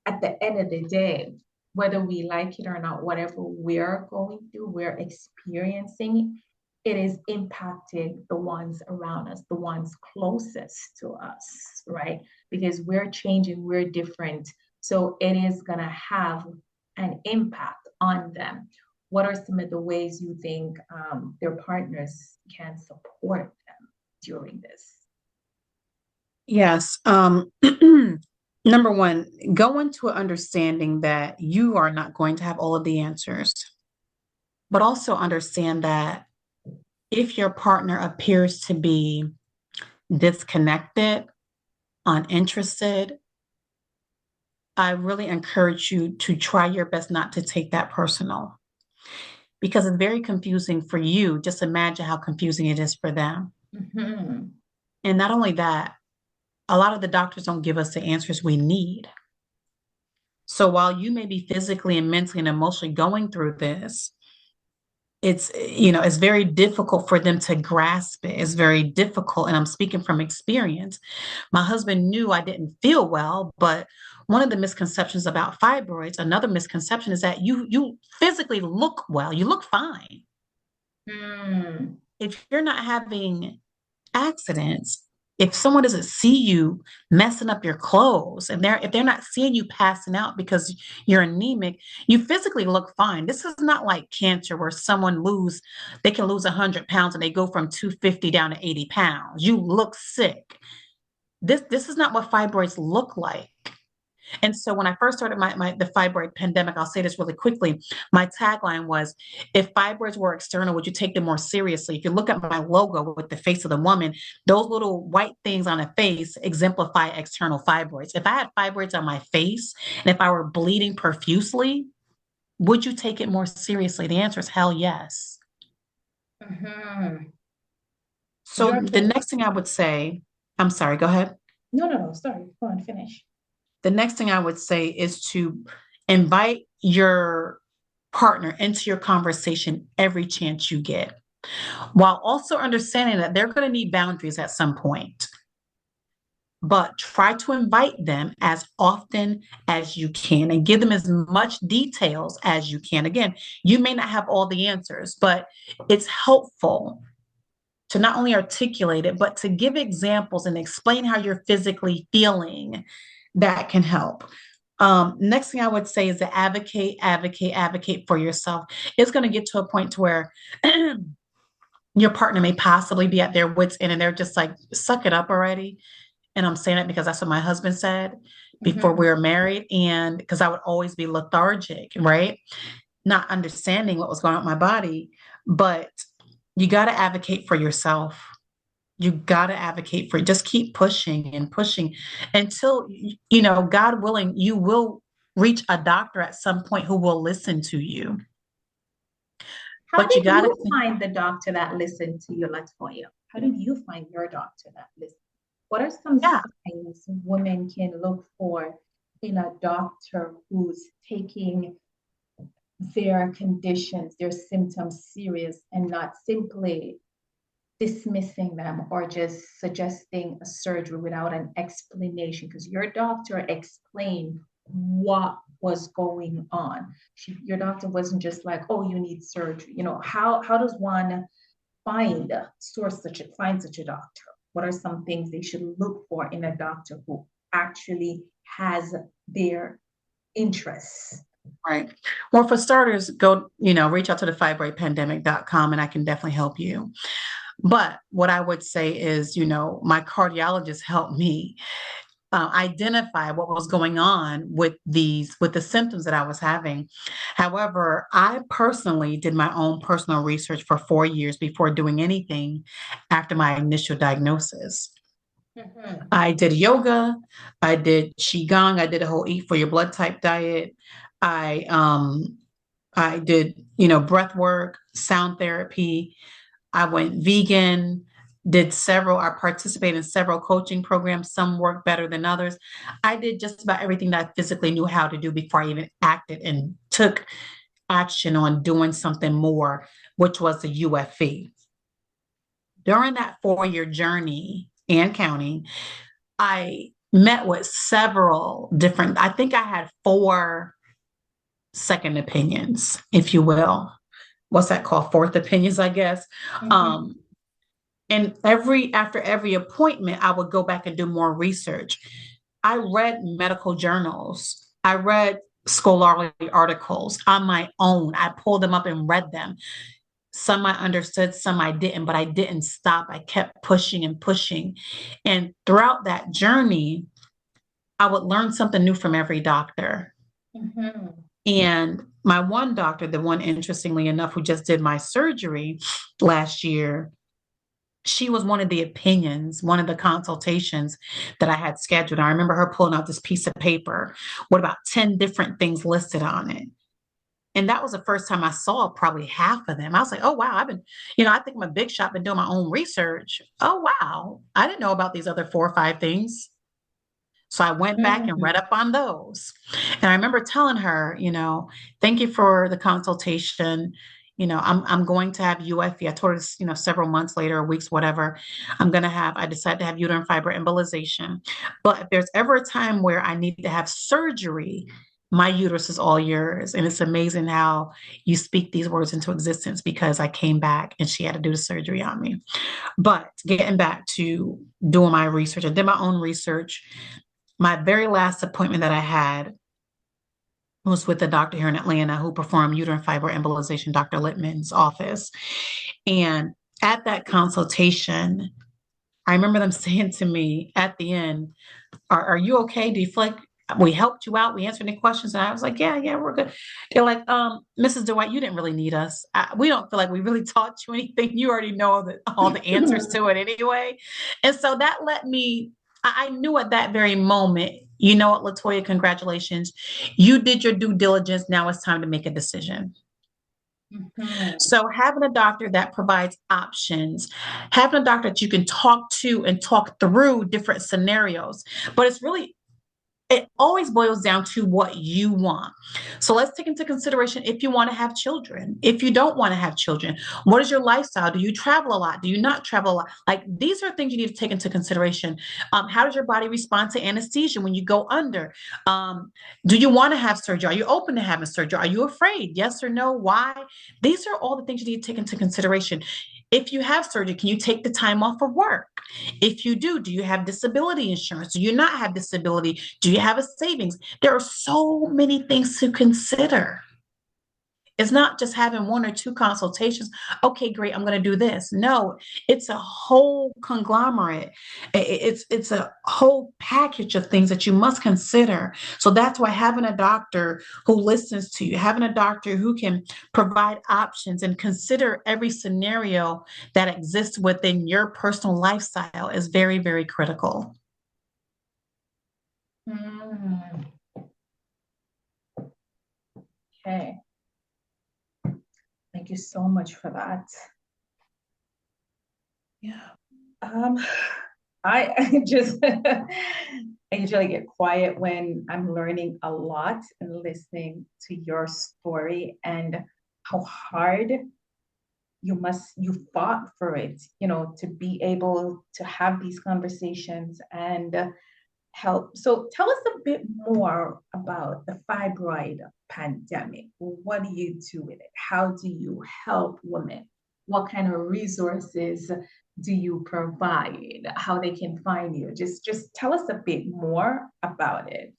at the end of the day, whether we like it or not, whatever we're going through, we're experiencing, it is impacting the ones around us, the ones closest to us, right? Because we're changing, we're different. So it is going to have an impact on them. What are some of the ways you think their partners can support them during this? Yes. Number one, go into an understanding that you are not going to have all of the answers, but also understand that if your partner appears to be disconnected, uninterested, I really encourage you to try your best not to take that personal because it's very confusing for you. Just imagine how confusing it is for them. Mm-hmm. And not only that, a lot of the doctors don't give us the answers we need. So while you may be physically and mentally and emotionally going through this, it's very difficult for them to grasp it. It's very difficult. And I'm speaking from experience. My husband knew I didn't feel well, but one of the misconceptions about fibroids, another misconception is that you physically look well, you look fine. Mm. If you're not having accidents, if someone doesn't see you messing up your clothes, and if they're not seeing you passing out because you're anemic, you physically look fine. This is not like cancer where they can lose 100 pounds and they go from 250 down to 80 pounds. You look sick. This is not what fibroids look like. And so when I first started the fibroid pandemic, I'll say this really quickly. My tagline was, if fibroids were external, would you take them more seriously? If you look at my logo with the face of the woman, those little white things on a face exemplify external fibroids. If I had fibroids on my face and if I were bleeding profusely, would you take it more seriously? The answer is hell yes. Mm-hmm. So You're the next thing I would say, I'm sorry, go ahead. no, sorry. Go on, finish. The next thing I would say is to invite your partner into your conversation every chance you get, while also understanding that they're going to need boundaries at some point. But try to invite them as often as you can and give them as much details as you can. Again, you may not have all the answers, but it's helpful to not only articulate it, but to give examples and explain how you're physically feeling. That can help. Next thing I would say is to advocate for yourself. It's going to get to a point to where your partner may possibly be at their wits' end and they're just like, suck it up already. And I'm saying that because that's what my husband said before we were married. And because I would always be lethargic, right? Not understanding what was going on with my body. But you got to advocate for yourself. You got to advocate for it. Just keep pushing and pushing until, God willing, you will reach a doctor at some point who will listen to you. How But you did got to you find the doctor that listened to you, Latoya? How did you find your doctor that listened? What are some signs women can look for in a doctor who's taking their conditions, their symptoms serious and not simply dismissing them or just suggesting a surgery without an explanation? Because your doctor explained what was going on. Your doctor wasn't just like, oh, you need surgery. How does one find such a doctor? What are some things they should look for in a doctor who actually has their interests? Right. Well, for starters, go, reach out to the fibroidpandemic.com and I can definitely help you. But what I would say is, my cardiologist helped me identify what was going on with the symptoms that I was having. However, I personally did my own personal research for 4 years before doing anything after my initial diagnosis. Mm-hmm. I did yoga, I did qigong, I did a whole eat for your blood type diet. I did, breath work, sound therapy. I went vegan, I participated in several coaching programs. Some worked better than others. I did just about everything that I physically knew how to do before I even acted and took action on doing something more, which was the UFE. During that 4-year journey and counting, I met with several different, I think I had 4 second opinions, if you will. What's that called? Fourth opinions, I guess. Mm-hmm. And after every appointment, I would go back and do more research. I read medical journals. I read scholarly articles on my own. I pulled them up and read them. Some I understood, some I didn't, but I didn't stop. I kept pushing and pushing. And throughout that journey, I would learn something new from every doctor. Mm-hmm. And my one doctor, the one interestingly enough, who just did my surgery last year, she was one of the opinions, one of the consultations that I had scheduled. I remember her pulling out this piece of paper with about 10 different things listed on it. And that was the first time I saw probably half of them. I was like, oh, wow, I think I'm a big shot, been doing my own research. Oh, wow. I didn't know about these other 4 or 5 things. So I went back and read up on those. And I remember telling her, thank you for the consultation. I'm going to have UFE. I told her, several months later, weeks, whatever, I decided to have uterine fiber embolization. But if there's ever a time where I need to have surgery, My uterus is all yours. And it's amazing how you speak these words into existence because I came back and she had to do the surgery on me. But getting back to doing my research, I did my own research. My very last appointment that I had was with a doctor here in Atlanta who performed uterine fiber embolization, Dr. Littman's office. And at that consultation, I remember them saying to me at the end, are you okay? Do you feel like we helped you out? We answered any questions? And I was like, yeah, we're good. They're like, Mrs. Dwight, you didn't really need us. We don't feel like we really taught you anything. You already know all the answers to it anyway. And so that let me, I knew at that very moment, you know what, Latoya, congratulations. You did your due diligence. Now it's time to make a decision. Mhm. So having a doctor that provides options, having a doctor that you can talk to and talk through different scenarios, but it always boils down to what you want. So let's take into consideration if you want to have children, if you don't want to have children, what is your lifestyle? Do you travel a lot? Do you not travel a lot? Like these are things you need to take into consideration. How does your body respond to anesthesia when you go under? Do you want to have surgery? Are you open to having surgery? Are you afraid? Yes or no? Why? These are all the things you need to take into consideration. If you have surgery, can you take the time off of work? If you do you have disability insurance? Do you not have disability? Do you have a savings? There are so many things to consider. It's not just having one or two consultations. Okay, great, I'm going to do this. No, it's a whole conglomerate. It's a whole package of things that you must consider. So that's why having a doctor who listens to you, having a doctor who can provide options and consider every scenario that exists within your personal lifestyle is very, very critical. Mm, okay. Thank you so much for that. Yeah. Um, I just I usually get quiet when I'm learning a lot and listening to your story and how hard you fought for it, to be able to have these conversations and help. So tell us a bit more about the fibroid pandemic. What do you do with it? How do you help women? What kind of resources do you provide? How they can find you? Just tell us a bit more about it.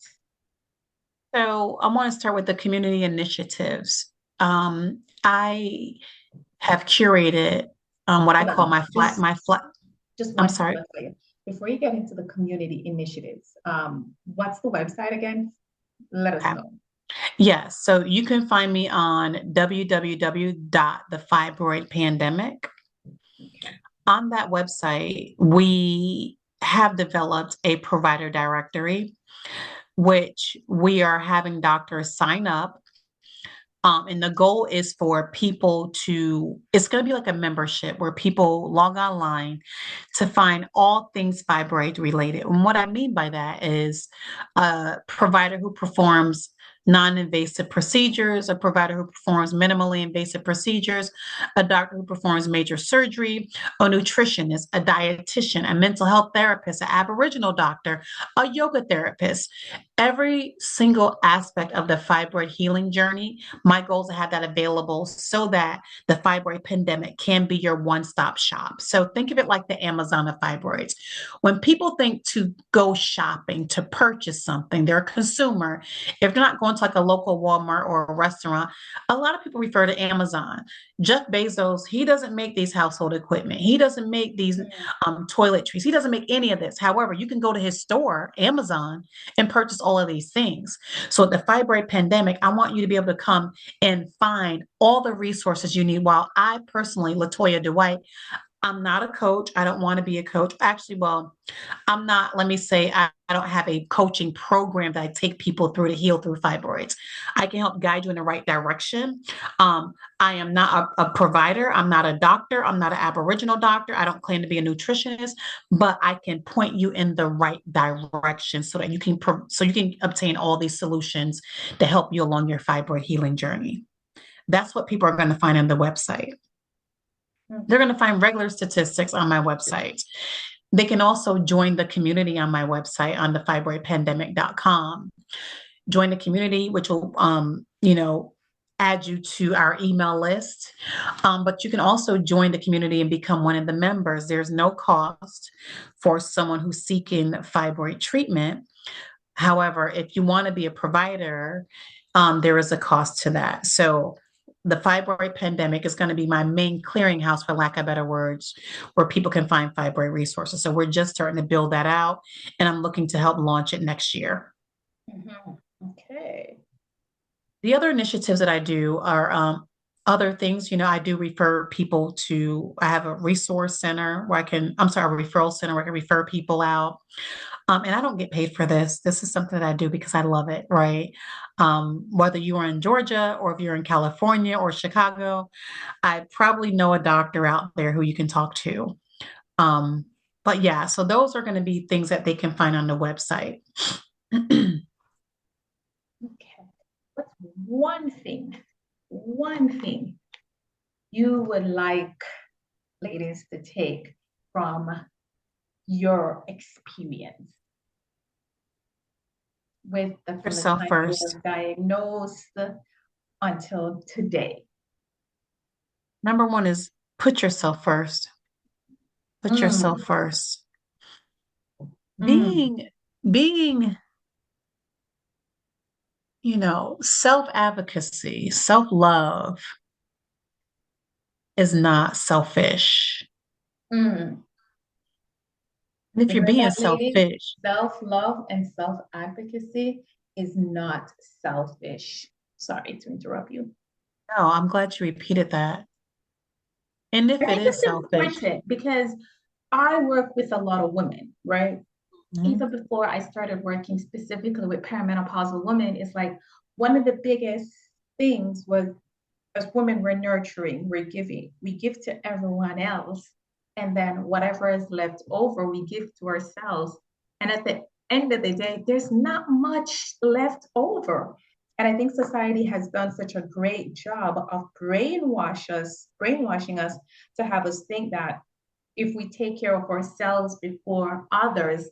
So I want to start with the community initiatives. I have curated what I Hold call on, my flat. just I'm one sorry. second for you. Before you get into the community initiatives, what's the website again? Let us Okay. know. Yes. So you can find me on www.thefibroidpandemic. Okay. On that website, we have developed a provider directory, which we are having doctors sign up. And the goal is for people it's going to be like a membership where people log online to find all things fibroid related. And what I mean by that is a provider who performs non-invasive procedures, a provider who performs minimally invasive procedures, a doctor who performs major surgery, a nutritionist, a dietitian, a mental health therapist, an Aboriginal doctor, a yoga therapist. Every single aspect of the fibroid healing journey, my goal is to have that available so that the fibroid pandemic can be your one-stop shop. So think of it like the Amazon of fibroids. When people think to go shopping, to purchase something, they're a consumer. If they're not going to like a local Walmart or a restaurant, a lot of people refer to Amazon. Jeff Bezos, he doesn't make these household equipment. He doesn't make these toiletries. He doesn't make any of this. However, you can go to his store, Amazon, and purchase all of these things. So at the fibroid pandemic, I want you to be able to come and find all the resources you need. While I personally, Latoya Dwight, I'm not a coach. I don't want to be a coach. Actually, well, I'm not, let me say, I don't have a coaching program that I take people through to heal through fibroids. I can help guide you in the right direction. I am not a provider. I'm not a doctor. I'm not an Aboriginal doctor. I don't claim to be a nutritionist, but I can point you in the right direction so that so you can obtain all these solutions to help you along your fibroid healing journey. That's what people are going to find on the website. They're going to find regular statistics on my website. They can also join the community on my website on thefibroidpandemic.com. join the community, which will, add you to our email list. But you can also join the community and become one of the members. There's no cost for someone who's seeking fibroid treatment. However, if you want to be a provider, there is a cost to that. So the fibroid pandemic is going to be my main clearinghouse, for lack of better words, where people can find fibroid resources. So we're just starting to build that out, and I'm looking to help launch it next year. Okay. The other initiatives that I do are other things. I do refer people to, I have a resource center where I'm sorry, a referral center where I can refer people out. And I don't get paid for this. This is something that I do because I love it, right? Whether you are in Georgia or if you're in California or Chicago, I probably know a doctor out there who you can talk to. But yeah, so those are going to be things that they can find on the website. Okay. What's one thing you would like ladies to take from your experience from the Yourself time you first. were diagnosed until today? Number one is put yourself first. Put yourself Mm, first. mm, Being, self-advocacy, self-love is not selfish. mm. And if You you're heard being that, ladies? selfish, Self-love and self-advocacy is not selfish. Sorry to interrupt you. no, I'm glad you repeated that. And I if it think is it's selfish, important because I work with a lot of women, right? mhm, Even before I started working specifically with perimenopausal women, it's like one of the biggest things was as women, we're nurturing, we're giving. We give to everyone else. And then whatever is left over, we give to ourselves. And at the end of the day, there's not much left over. And I think society has done such a great job of brainwashing us to have us think that if we take care of ourselves before others,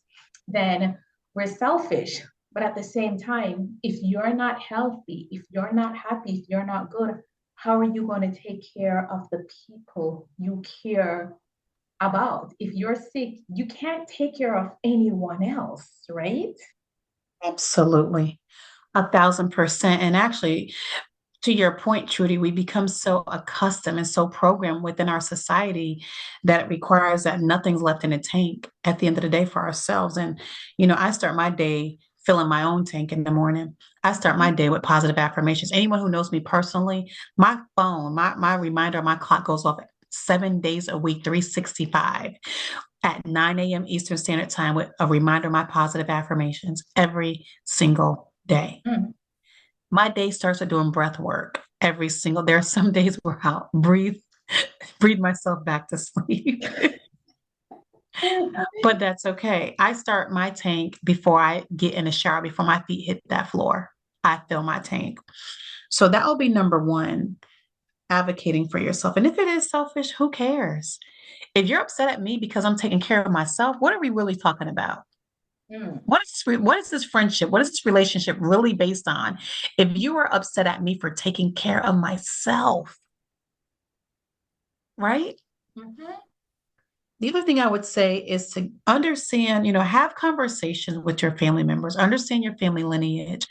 then we're selfish. But at the same time, if you're not healthy, if you're not happy, if you're not good, how are you going to take care of the people you care about? If you're sick, you can't take care of anyone else, right? absolutely, 1,000%. And actually, to your point, Trudy, we become so accustomed and so programmed within our society that it requires that nothing's left in the tank at the end of the day for ourselves. And, I start my day filling my own tank in the morning. I start my day with positive affirmations. Anyone who knows me personally, my phone, my reminder, my clock goes off 7 days a week, 365 at 9 a.m. Eastern Standard Time with a reminder of my positive affirmations every single day. Mm. My day starts with doing breath work there are some days where I'll breathe myself back to sleep. But that's okay. I start my tank before I get in the shower, before my feet hit that floor. I fill my tank. So that will be number one, advocating for yourself. And if it is selfish, who cares? If you're upset at me because I'm taking care of myself, what are we really talking about? Mm. What is this friendship? What is this relationship really based on? If you are upset at me for taking care of myself, right? Mm-hmm. The other thing I would say is to understand, have conversations with your family members, understand your family lineage,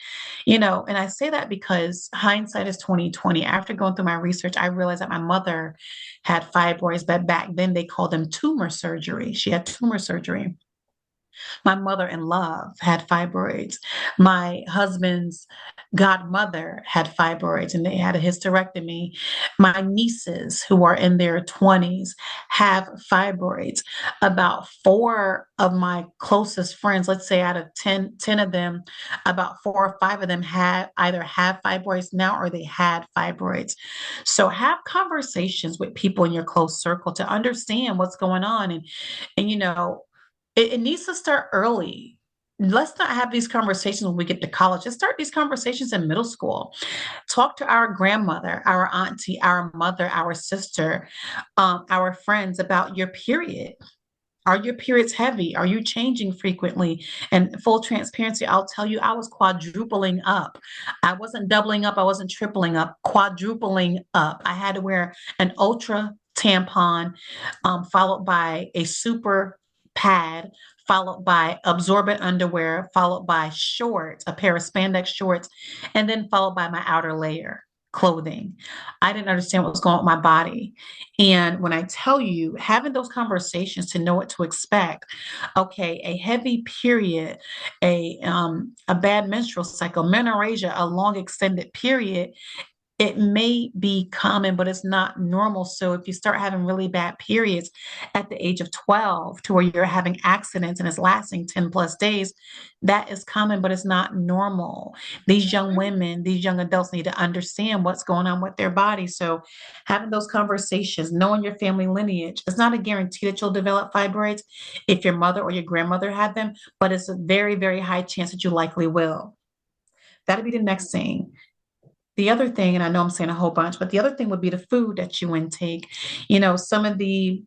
and I say that because hindsight is 2020. After going through my research, I realized that my mother had fibroids, but back then they called them tumor surgery. She had tumor surgery. My mother in love had fibroids. My husband's godmother had fibroids and they had a hysterectomy. My nieces, who are in their 20s, have fibroids. About four of my closest friends, let's say out of 10 of them, about 4 or 5 of them either have fibroids now or they had fibroids. So have conversations with people in your close circle to understand what's going on. And it needs to start early. Let's not have these conversations when we get to college. Let's start these conversations in middle school. Talk to our grandmother, our auntie, our mother, our sister, our friends about your period. Are your periods heavy? Are you changing frequently? And full transparency, I'll tell you, I was quadrupling up. I wasn't doubling up, I wasn't tripling up, quadrupling up. I had to wear an ultra tampon, followed by a super pad, followed by absorbent underwear, followed by shorts, a pair of spandex shorts, and then followed by my outer layer clothing. I didn't understand what was going on with my body. And when I tell you, having those conversations to know what to expect, okay, a heavy period, a bad menstrual cycle, menorrhagia, a long extended period, it may be common, but it's not normal. So if you start having really bad periods at the age of 12 to where you're having accidents and it's lasting 10 plus days, that is common, but it's not normal. These young women, these young adults need to understand what's going on with their body. So having those conversations, knowing your family lineage, it's not a guarantee that you'll develop fibroids if your mother or your grandmother had them, but it's a very, very high chance that you likely will. That'll be the next thing. The other thing, and I know I'm saying a whole bunch, but the other thing would be the food that you intake. Some of the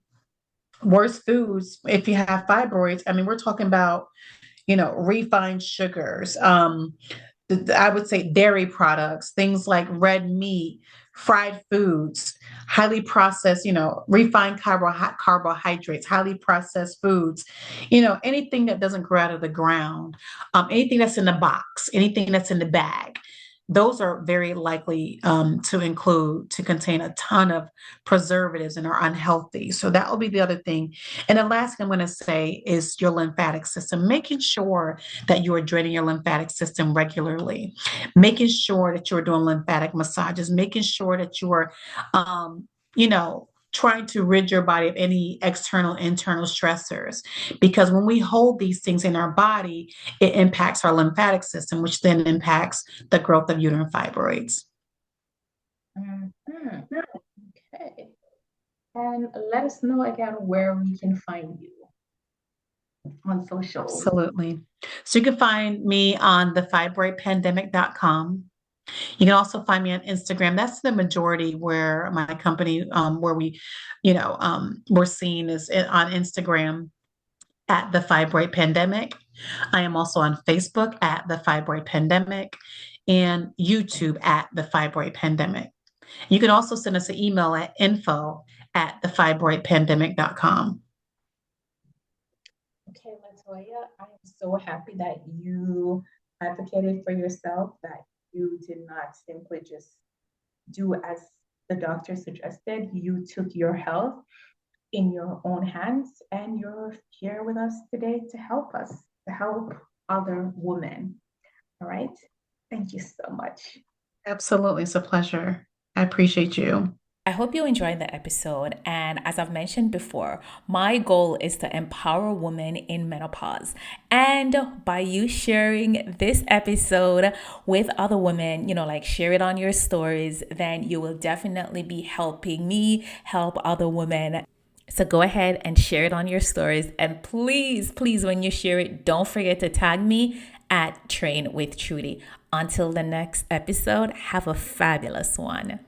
worst foods, if you have fibroids, I mean, we're talking about, refined sugars. I would say dairy products, things like red meat, fried foods, highly processed, refined carbohydrates, highly processed foods, anything that doesn't grow out of the ground, anything that's in the box, anything that's in the bag. Those are very likely to contain a ton of preservatives and are unhealthy. So that will be the other thing. And the last thing I'm going to say is your lymphatic system, making sure that you are draining your lymphatic system regularly, making sure that you're doing lymphatic massages, making sure that you are, trying to rid your body of any external, internal stressors. Because when we hold these things in our body, it impacts our lymphatic system, which then impacts the growth of uterine fibroids. Mhm. Okay. And let us know again where we can find you on socials. Absolutely. So you can find me on thefibroidpandemic.com. You can also find me on Instagram. That's the majority where my company, where we're seen is on Instagram at the Fibroid Pandemic. I am also on Facebook at the Fibroid Pandemic and YouTube at the Fibroid Pandemic. You can also send us an email at info@thefibroidpandemic.com. Okay, Latoya, I am so happy that you advocated for yourself, that you did not simply just do as the doctor suggested. You took your health in your own hands, and you're here with us today to help us, to help other women. All right. Thank you so much. Absolutely. It's a pleasure. I appreciate you. I hope you enjoyed the episode. And as I've mentioned before, my goal is to empower women in menopause. And by you sharing this episode with other women, like share it on your stories, then you will definitely be helping me help other women. So go ahead and share it on your stories. And please, when you share it, don't forget to tag me at Train with Trudy. Until the next episode, have a fabulous one.